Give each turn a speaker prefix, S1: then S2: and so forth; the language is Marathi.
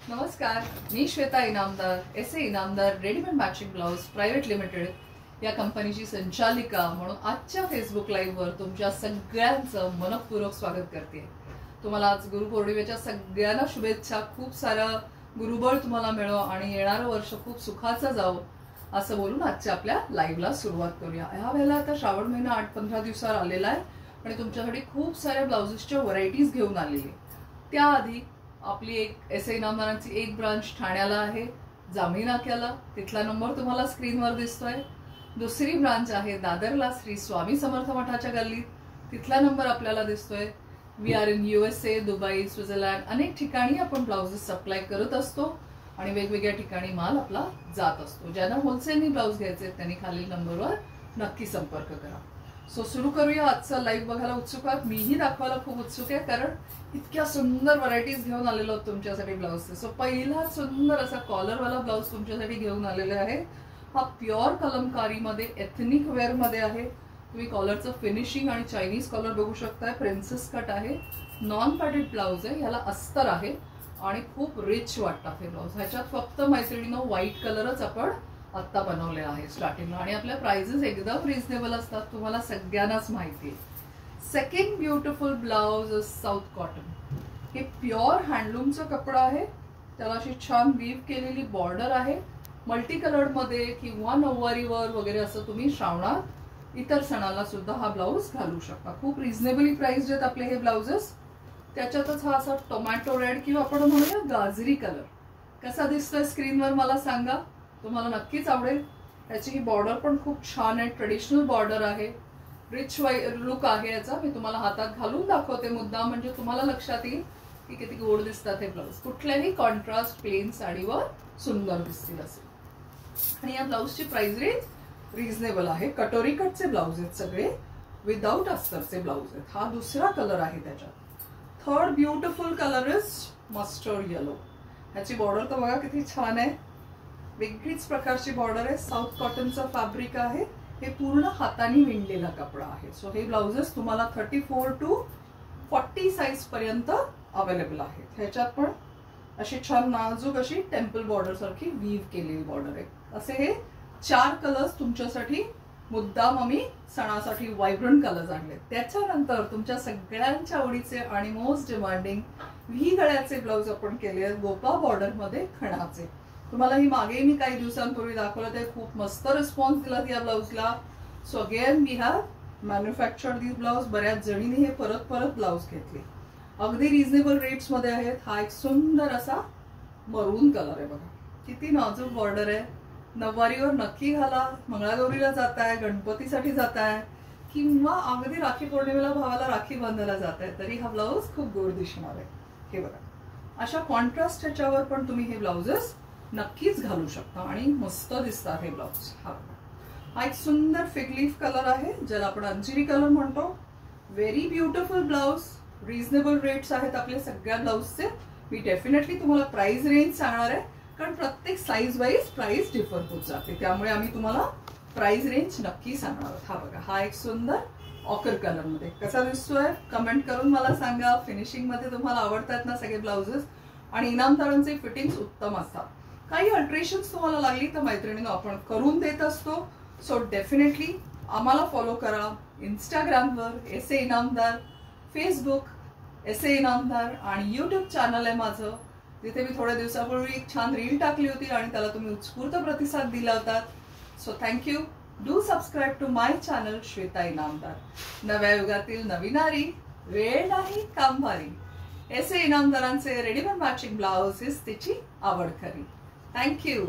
S1: नमस्कार, मी Shweta Inamdar, SA Inamdar readymade matching blouse private limited या कंपनीची संचालिका म्हणून आजच्या फेसबुक लाईव्हवर तुमच्या सगळ्यांचं मनपूर्वक स्वागत करते। तुम्हाला आज गुरुपौर्णिमेच्या सगळ्यांना शुभेच्छा। खूप सारा गुरुबळ तुम्हाला मिळो आणि येणारं वर्ष खूप सुखाचं जावो असं बोलून आजच्या आपल्या लाईव्हला सुरुवात करूया। ह्या वेळेला आता श्रावण महिना 8-15 दिवसावर आलेला आहे आणि तुमच्यासाठी खूप साऱ्या ब्लाउजेसच्या व्हरायटीज घेऊन आलेली आहे। त्याआधी आपली एक एसए इनामदारांची एक ब्रांच ठाण्याला आहे, जांभळी नाक्याला, तिथला नंबर तुम्हाला स्क्रीनवर दिसतोय। दुसरी ब्रांच आहे दादरला, श्री स्वामी समर्थ मठाच्या गल्लीत, तिथला नंबर आपल्याला दिसतोय। We are in USA, Dubai, Switzerland, अनेक ठिकाणी आपण ब्लाउजेस सप्लाय करत असतो आणि वेगवेगळ्या ठिकाणी माल आपला जात असतो। ज्यांना होलसेलनी ब्लाउज घ्यायचे त्यांनी खालील नंबरवर नक्की संपर्क करा। सो सुरू करूया। आजचा लाईव्ह बघायला उत्सुक आहात, मीही दाखवायला खूप उत्सुक आहे कारण इतक्या सुंदर व्हरायटीज घेऊन आलेलो आहोत तुमच्यासाठी ब्लाउजचे। सो पहिला सुंदर असा कॉलरवाला ब्लाउज तुमच्यासाठी घेऊन आलेला आहे। हा प्युअर कलमकारीमध्ये एथनिक वेअर मध्ये आहे। तुम्ही कॉलरचं फिनिशिंग आणि चायनीज कॉलर बघू शकताय। प्रिन्सेस कट आहे, नॉन पॅडेड ब्लाउज आहे, याला अस्तर आहे आणि खूप रिच वाटतं हे ब्लाउज। ह्याच्यात फक्त मैत्रिणींनो व्हाईट कलरच आपण आता बनवले आहे स्टार्टिंगला आणि आपल्या प्राइसेस एकदम रिझनेबल असतात, तुम्हाला सगळ्यांनाच माहिती आहे। Second beautiful blouse south cotton. हे प्युअर हँडलूमचा कपडा आहे, त्याला अशी छान वीव केलेली बॉर्डर आहे। मल्टी कलर्ड मध्ये किंवा नऊवारीवर वगैरे असं तुम्ही श्रावणात इतर सणाला सुद्धा हा ब्लाउज घालू शकता। खूप रिझनेबली प्राइस्ड आहेत आपले हे ब्लाउजेस। त्याच्यातच हा असा टोमॅटो रेड किंवा आपण म्हणूया गाजरी कलर कसा दिसतोय स्क्रीनवर मला सांगा, तुम्हाला नक्कीच आवडेल। याची ही बॉर्डर पण खूप छान आहे, ट्रेडिशनल बॉर्डर आहे, रिच लुक आहे याचा। मी तुम्हाला हातात घालून दाखवते मुद्दाम, म्हणजे तुम्हाला लक्षात येईल की किती गोड दिसतात हे ब्लाउज। कुठल्याही कॉन्ट्रास्ट प्लेन साडीवर सुंदर दिसतील असे। आणि या ब्लाउजची प्राइस रेंज रिझनेबल आहे। कटोरी कटचे ब्लाउज आहेत सगळे, विदाउट अस्तरचे ब्लाउज आहेत। हा दुसरा कलर आहे त्याच्यात। Third beautiful colour is mustard yellow. ह्याची बॉर्डर तर बघा किती छान आहे, वेगळीच प्रकारची बॉर्डर आहे। साऊथ कॉटनचं फॅब्रिक आहे, हे पूर्ण हाताने विणलेला कपडा आहे। सो हे ब्लाउजेस तुम्हाला 34 to 40 साइज पर्यंत अवेलेबल आहेत। ह्याच्यात पण अशी छान नाजूक अशी टेम्पल बॉर्डर सारखी वीव केलेली बॉर्डर आहे। असे हे 4 कलर्स तुमच्यासाठी मुद्दाम आम्ही सणासाठी व्हायब्रंट कलर्स आणले। त्याच्यानंतर तुमच्या सगळ्यांच्या आवडीचे आणि मोस्ट डिमांडिंग व्ही गळ्याचे ब्लाउज आपण केले आहेत, गोपा बॉर्डर मध्ये खणाचे। तुम्हाला ही मागे मी काही दिवसांपूर्वी दाखवलं, ते खूप मस्त रिस्पॉन्स दिला या ब्लाउजला। So again we have manufactured this blouse. बऱ्याच जणींनी हे परत परत ब्लाउज घेतले, अगदी रिझनेबल रेट्स मध्ये आहेत। हा एक सुंदर असा मरून कलर आहे, बघा किती नाजूक बॉर्डर आहे। नववारीवर नक्की घाला, मंगळागौरीला जाताय, गणपतीसाठी जाताय किंवा अगदी राखी पौर्णिमेला भावाला राखी बांधायला जाताय तरी हा ब्लाउज खूप गोड दिसणार आहे। हे बघा अशा कॉन्ट्रास्ट ह्याच्यावर पण तुम्ही हे ब्लाउजेस नक्कीच घालू शकता आणि मस्त दिसतात हे ब्लाउज। हा एक सुंदर फिग लीफ कलर आहे, ज्याला आपण अंजिरी कलर म्हणतो। Very beautiful blouse, reasonable rates आहेत आपल्या सगळ्या ब्लाउजचे। मी डेफिनेटली तुम्हाला प्राइस रेंज सांगणार आहे कारण प्रत्येक साइज वाईज प्राइस डिफर होत जाते, त्यामुळे आम्ही तुम्हाला प्राइस रेंज नक्की सांगणार आहोत। हा बघा हा एक सुंदर ऑकर कलर मध्ये कसा दिसतोय कमेंट करून मला सांगा। फिनिशिंग मध्ये तुम्हाला आवडतात ना सगळे ब्लाउजेस, आणि इनामदारांचे फिटिंग्स उत्तम असतात। काही अल्ट्रेशन्स तुम्हाला लागली तर मैत्रिणींनो आपण करून देत असतो। सो डेफिनेटली आम्हाला फॉलो करा इंस्टाग्रामवर SA Inamdar, Facebook SA Inamdar आणि यूट्यूब चॅनल आहे माझं, जिथे मी थोड्या दिवसापूर्वी एक छान रील टाकली होती आणि त्याला तुम्ही उत्स्फूर्त प्रतिसाद दिला होता। So thank you. Do subscribe to my channel Shweta Inamdar. नव्या युगातील नवी नारी, वेळ नाही काम भारी। एसए इनामदारांचे रेडीमेड मॅचिंग ब्लाउज हिच तिची आवड खरी। थँक्यू।